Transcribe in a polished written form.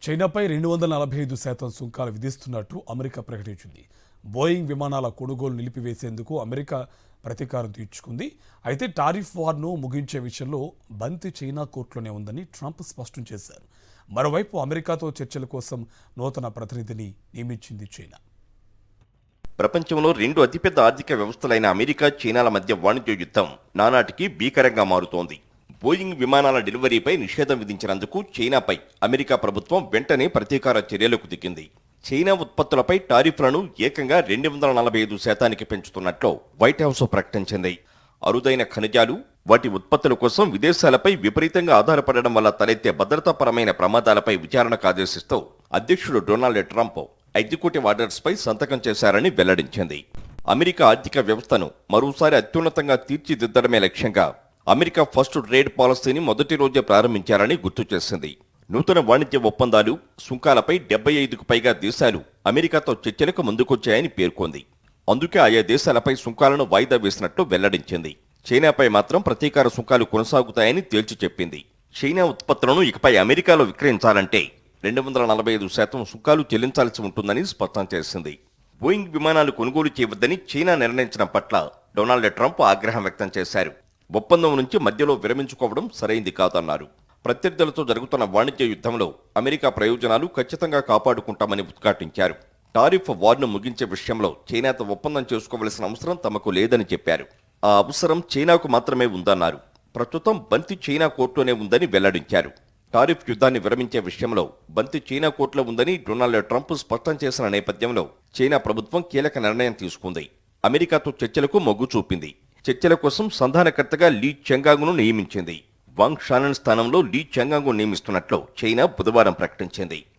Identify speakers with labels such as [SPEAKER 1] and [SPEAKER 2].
[SPEAKER 1] చైనాపై 245% సుంకాలు విధిస్తున్నట్టు అమెరికా ప్రకటించింది. బోయింగ్ విమానాల కొనుగోలు నిలిపివేసేందుకు అమెరికా ప్రతీకారం తీర్చుకుంది. అయితే టారిఫ్ వార్ను ముగించే విషయంలో బంతి చైనా కోర్టులోనే ఉందని ట్రంప్ స్పష్టం చేశారు. మరోవైపు అమెరికాతో చర్చల కోసం నూతన ప్రతినిధిని నియమించింది చైనా.
[SPEAKER 2] ప్రపంచంలో రెండు అతిపెద్ద ఆర్థిక వ్యవస్థలైన అమెరికా, చైనాల మధ్య వాణిజ్య యుద్ధం నానాటికి భీకరంగా మారుతోంది. బోయింగ్ విమానాల డెలివరీపై నిషేధం విధించినందుకు చైనాపై అమెరికా ప్రభుత్వం వెంటనే ప్రతీకార చర్యలకు దిగింది. చైనా ఉత్పత్తులపై టారిఫ్లను ఏకంగా 245% పెంచుతున్నట్లు వైట్ హౌస్ ప్రకటించింది. అరుదైన ఖనిజాలు, వాటి ఉత్పత్తుల కోసం విదేశాలపై విపరీతంగా ఆధారపడడం వల్ల తలెత్తే భద్రతాపరమైన ప్రమాదాలపై విచారణకు ఆదేశిస్తూ అధ్యక్షుడు డొనాల్డ్ ట్రంప్ ఎగ్జిక్యూటివ్ ఆర్డర్స్పై సంతకం చేశారని వెల్లడించింది. అమెరికా ఆర్థిక వ్యవస్థను మరోసారి అత్యున్నతంగా తీర్చిదిద్దడమే లక్ష్యంగా అమెరికా ఫస్ట్ ట్రేడ్ పాలసీని మొదటి రోజే ప్రారంభించారని గుర్తు చేసింది. నూతన వాణిజ్య ఒప్పందాలు, సుంకాలపై 75కు పైగా దేశాలు అమెరికాతో చర్చలకు ముందుకొచ్చాయని పేర్కొంది. అందుకే ఆయా దేశాలపై సుంకాలను వాయిదా వేసినట్లు వెల్లడించింది. చైనాపై మాత్రం ప్రతీకార సుంకాలు కొనసాగుతాయని తేల్చి చెప్పింది. చైనా ఉత్పత్తులను ఇకపై అమెరికాలో విక్రయించాలంటే 245% సుంకాలు చెల్లించాల్సి ఉంటుందని స్పష్టం చేసింది. బోయింగ్ విమానాలు కొనుగోలు చేయవద్దని చైనా నిర్ణయించడం పట్ల డొనాల్డ్ ట్రంప్ ఆగ్రహం వ్యక్తం చేశారు. ఒప్పందం నుంచి మధ్యలో విరమించుకోవడం సరైంది కాదన్నారు. ప్రత్యర్థులతో జరుగుతున్న వాణిజ్య యుద్ధంలో అమెరికా ప్రయోజనాలు ఖచ్చితంగా కాపాడుకుంటామని ఉద్ఘాటించారు. టారిఫ్ వార్ను ముగించే విషయంలో చైనాతో ఒప్పందం చేసుకోవలసిన అవసరం తమకు లేదని చెప్పారు. ఆ అవసరం చైనాకు మాత్రమే ఉందన్నారు. ప్రస్తుతం బంతి చైనా కోర్టులోనే ఉందని వెల్లడించారు. టారిఫ్ యుద్ధాన్ని విరమించే విషయంలో బంతి చైనా కోర్టులో ఉందని డొనాల్డ్ ట్రంప్ స్పష్టం చేసిన నేపథ్యంలో చైనా ప్రభుత్వం కీలక నిర్ణయం తీసుకుంది. అమెరికాతో చర్చలకు మొగ్గు చూపింది. చర్చల కోసం సంధానకర్తగా లీ చెంగాంగ్ను నియమించింది. వాంగ్ షానన్ స్థానంలో లీ చెంగాంగ్ను నియమిస్తున్నట్లు చైనా బుధవారం ప్రకటించింది.